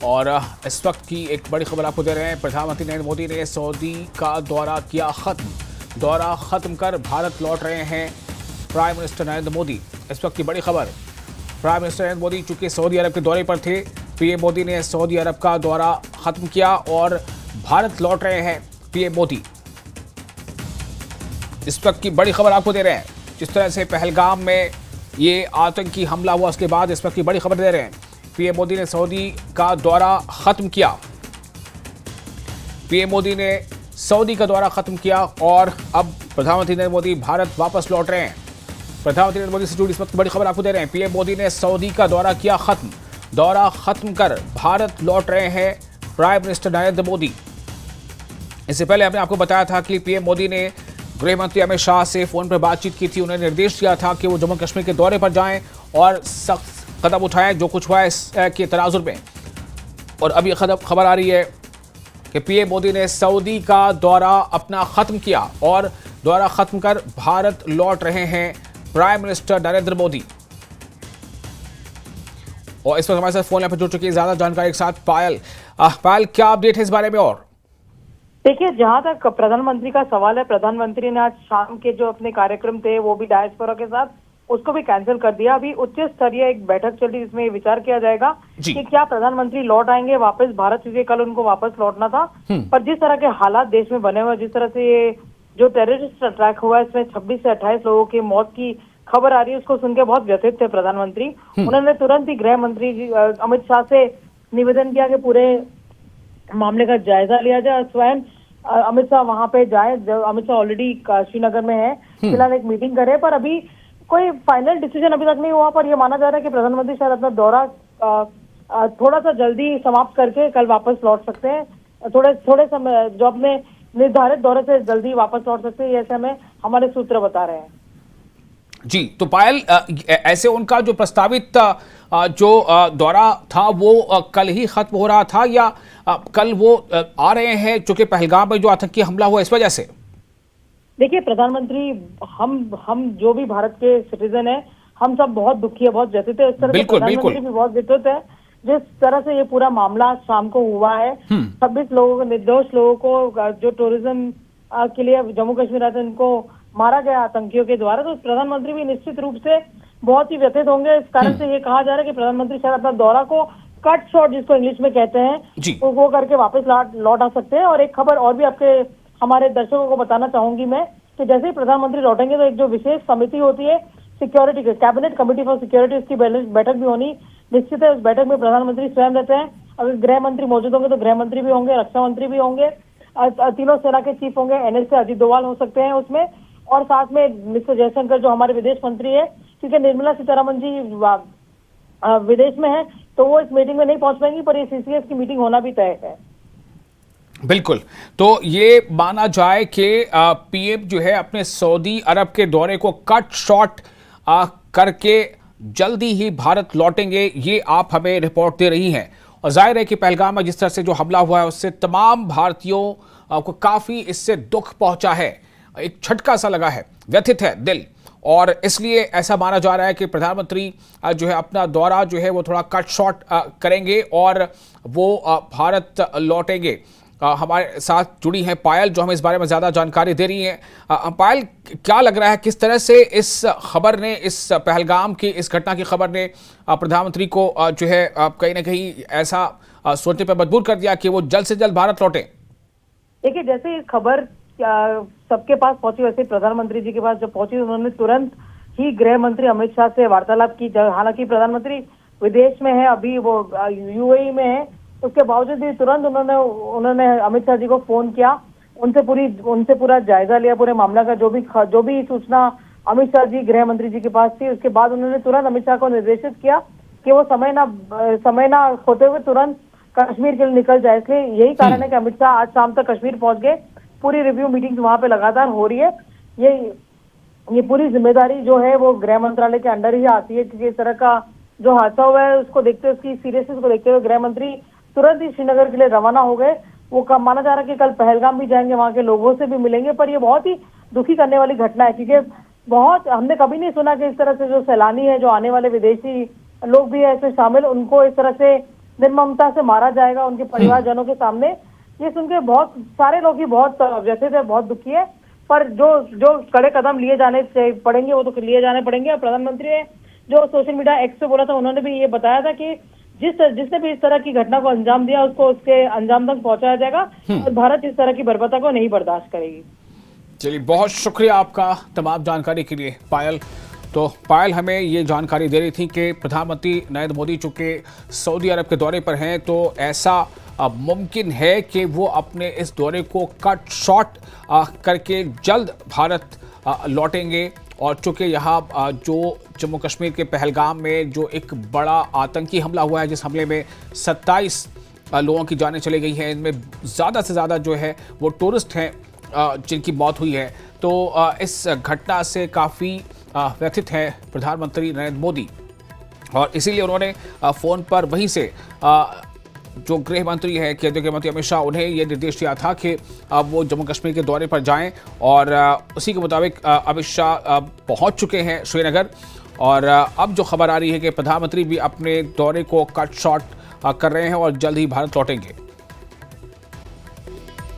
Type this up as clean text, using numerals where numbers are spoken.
और इस वक्त की एक बड़ी खबर आपको दे रहे हैं। प्रधानमंत्री नरेंद्र मोदी ने सऊदी का दौरा किया खत्म। दौरा खत्म कर भारत लौट रहे हैं प्राइम मिनिस्टर नरेंद्र मोदी। इस वक्त की बड़ी खबर, प्राइम मिनिस्टर नरेंद्र मोदी चूंकि सऊदी अरब के दौरे पर थे, पीएम मोदी ने सऊदी अरब का दौरा खत्म किया और भारत लौट रहे हैं पीएम मोदी। इस वक्त की बड़ी खबर आपको दे रहे हैं। जिस तरह से पहलगाम में ये आतंकी हमला हुआ, उसके बाद इस वक्त की बड़ी खबर दे रहे हैं। पीएम मोदी ने सऊदी का दौरा खत्म किया। पीएम मोदी ने सऊदी का दौरा खत्म किया और अब प्रधानमंत्री नरेंद्र मोदी भारत वापस लौट रहे हैं। प्रधानमंत्री नरेंद्र मोदी से जुड़ी इस वक्त बड़ी खबर आपको दे रहे हैं। पीएम मोदी ने सऊदी का दौरा किया खत्म। दौरा खत्म कर भारत लौट रहे हैं प्राइम मिनिस्टर नरेंद्र मोदी। इससे पहले हमने आपको बताया था कि पीएम मोदी ने गृह मंत्री अमित शाह से फोन पर बातचीत की थी। उन्होंने निर्देश दिया था कि वो जम्मू कश्मीर के दौरे पर जाएं और सख्त कदम उठाएं जो कुछ हुआ है इसके तनाजुर में। और अब ये खबर आ रही है कि पीएम मोदी ने सऊदी का दौरा अपना खत्म किया और दौरा खत्म कर भारत लौट रहे हैं प्राइम मिनिस्टर नरेंद्र मोदी। और इस वक्त हमारे साथ फोन लाइन पर जुड़ चुकी है ज्यादा जानकारी के साथ पायल। पायल, क्या अपडेट है इस बारे में? और देखिए, जहां तक प्रधानमंत्री का सवाल है, प्रधानमंत्री ने आज शाम के जो अपने कार्यक्रम थे वो भी डायस्पोरा के साथ उसको भी कैंसिल कर दिया। अभी उच्च स्तरीय एक बैठक चल रही है जिसमें विचार किया जाएगा कि क्या प्रधानमंत्री लौट आएंगे वापस भारत, क्योंकि कल उनको वापस लौटना था। पर जिस तरह के हालात देश में बने हुए, जिस तरह से ये जो टेररिस्ट अटैक हुआ है इसमें 26 से 28 लोगों की मौत की खबर आ रही है, उसको सुन के बहुत व्यथित थे प्रधानमंत्री। उन्होंने तुरंत ही गृह मंत्री अमित शाह से निवेदन किया कि पूरे मामले का जायजा लिया जाए। स्वयं अमित शाह वहां पे जाए। अमित शाह ऑलरेडी श्रीनगर में है, फिलहाल एक मीटिंग करे, पर अभी कोई फाइनल डिसीजन अभी तक नहीं हुआ। पर यह माना जा रहा है कि प्रधानमंत्री शायद अपना दौरा थोड़ा सा जल्दी समाप्त करके कल वापस लौट सकते हैं। थोड़े समय जो अपने निर्धारित दौरे से जल्दी वापस लौट सकते हैं, ऐसे हमें हमारे सूत्र बता रहे हैं। जी, तो पायल, ऐसे उनका जो प्रस्तावित जो दौरा था वो कल ही खत्म हो रहा था या कल वो आ रहे हैं चूंकि पहलगाम में जो आतंकी हमला हुआ इस वजह से? देखिए, प्रधानमंत्री, हम जो भी भारत के सिटीजन हैं, हम सब बहुत दुखी है, बहुत व्यथित है। इस तरह से प्रधानमंत्री भी बहुत व्यथित है जिस तरह से ये पूरा मामला शाम को हुआ है। 26 लोगों को, निर्दोष लोगों को जो टूरिज्म के लिए जम्मू कश्मीर आते हैं, इनको मारा गया आतंकियों के द्वारा। तो प्रधानमंत्री भी निश्चित रूप से बहुत ही व्यथित होंगे। इस कारण से ये कहा जा रहा है कि प्रधानमंत्री शायद अपना दौरा को कट शॉर्ट, जिसको इंग्लिश में कहते हैं, वो करके वापस लौट आ सकते हैं। और एक खबर और भी आपके हमारे दर्शकों को बताना चाहूंगी मैं कि जैसे ही प्रधानमंत्री लौटेंगे तो एक जो विशेष समिति होती है सिक्योरिटी की, कैबिनेट कमेटी फॉर सिक्योरिटी, उसकी बैठक भी होनी निश्चित है। उस बैठक में प्रधानमंत्री स्वयं रहते हैं। अगर गृह मंत्री मौजूद होंगे तो गृह मंत्री भी होंगे, रक्षा मंत्री भी होंगे, तीनों सेना के चीफ होंगे, एनएस अजीत डोभाल हो सकते हैं उसमें, और साथ में मिस्टर जयशंकर जो हमारे विदेश मंत्री है, क्योंकि निर्मला सीतारमण जी विदेश में है तो वो इस मीटिंग में नहीं पहुंच पाएंगी, पर ये सीसीएस की मीटिंग होना भी तय है। बिल्कुल, तो ये माना जाए कि पीएम जो है अपने सऊदी अरब के दौरे को कट शॉर्ट करके जल्दी ही भारत लौटेंगे, ये आप हमें रिपोर्ट दे रही हैं। और जाहिर है कि पहलगाम में जिस तरह से जो हमला हुआ है उससे तमाम भारतीयों को काफ़ी इससे दुख पहुंचा है, एक झटका सा लगा है, व्यथित है दिल। और इसलिए ऐसा माना जा रहा है कि प्रधानमंत्री जो है अपना दौरा जो है वो थोड़ा कट शॉर्ट करेंगे और वो भारत लौटेंगे। हमारे साथ जुड़ी हैं पायल, जो हमें इस बारे में ज़्यादा जानकारी दे रही हैं। पायल, क्या लग रहा है किस तरह से इस खबर ने, इस पहलगाम की इस घटना की खबर ने प्रधानमंत्री को जो है कहीं ना कहीं ऐसा सोचने पर मजबूर कर दिया कि वो जल्द से जल्द भारत लौटे? देखिए, जैसे इस खबर सबके पास पहुंची, वैसे प्रधानमंत्री जी के पास जब पहुंची उन्होंने तुरंत ही गृह मंत्री अमित शाह से वार्तालाप की। हालांकि प्रधानमंत्री विदेश में है, अभी वो यूएई में है, उसके बावजूद भी तुरंत उन्होंने अमित शाह जी को फोन किया, उनसे पूरा जायजा लिया पूरे मामला का। जो भी सूचना अमित शाह जी गृह मंत्री जी के पास थी, उसके बाद उन्होंने तुरंत अमित शाह को निर्देशित किया कि वो समय ना खोते हुए तुरंत कश्मीर के लिए निकल जाए। इसलिए यही कारण है कि अमित शाह आज शाम तक कश्मीर पहुंच गए। पूरी रिव्यू मीटिंग वहां पे लगातार हो रही है। ये पूरी जिम्मेदारी जो है वो गृह मंत्रालय के अंडर ही आती है, क्योंकि इस तरह का जो हादसा हुआ है उसको देखते हुए, उसकी सीरियसनेस को देखते हुए गृह मंत्री तुरंत ही श्रीनगर के लिए रवाना हो गए। वो माना जा रहा है कि कल पहलगाम भी जाएंगे, वहां के लोगों से भी मिलेंगे। पर ये बहुत ही दुखी करने वाली घटना है, क्योंकि हमने कभी नहीं सुना कि इस तरह से जो सैलानी है, जो आने वाले विदेशी लोग भी है इसमें शामिल, उनको इस तरह से निर्ममता से मारा जाएगा उनके परिवारजनों के सामने, ये सुन के बहुत सारे लोग ही बहुत व्यथित है, बहुत दुखी है। पर जो जो कड़े कदम लिए जाने पड़ेंगे वो तो लिए जाने पड़ेंगे। और प्रधानमंत्री ने जो सोशल मीडिया एक्स पे बोला था, उन्होंने भी ये बताया था कि जिसने भी इस तरह की घटना को अंजाम दिया उसको उसके अंजाम तक पहुंचाया जाएगा और भारत इस तरह की बर्बरता को नहीं बर्दाश्त करेगी। चलिए, बहुत शुक्रिया आपका तमाम जानकारी के लिए पायल। तो पायल हमें ये जानकारी दे रही थी कि प्रधानमंत्री नरेंद्र मोदी चूंकि सऊदी अरब के दौरे पर हैं तो ऐसा मुमकिन है कि वो अपने इस दौरे को कट शॉर्ट करके जल्द भारत लौटेंगे। और चूंकि यहाँ जो जम्मू कश्मीर के पहलगाम में जो एक बड़ा आतंकी हमला हुआ है, जिस हमले में 27 लोगों की जानें चली गई हैं, इनमें ज़्यादा से ज़्यादा जो है वो टूरिस्ट हैं जिनकी मौत हुई है। तो इस घटना से काफ़ी व्यथित हैं प्रधानमंत्री नरेंद्र मोदी और इसीलिए उन्होंने फ़ोन पर वहीं से जो गृह मंत्री है, केंद्रीय गृह मंत्री अमित शाह, उन्हें यह निर्देश दिया था कि अब वो जम्मू कश्मीर के दौरे पर जाएं और उसी के मुताबिक अमित शाह पहुंच चुके हैं श्रीनगर। और अब जो खबर आ रही है कि प्रधानमंत्री भी अपने दौरे को कट शॉर्ट कर रहे हैं और जल्द ही भारत लौटेंगे।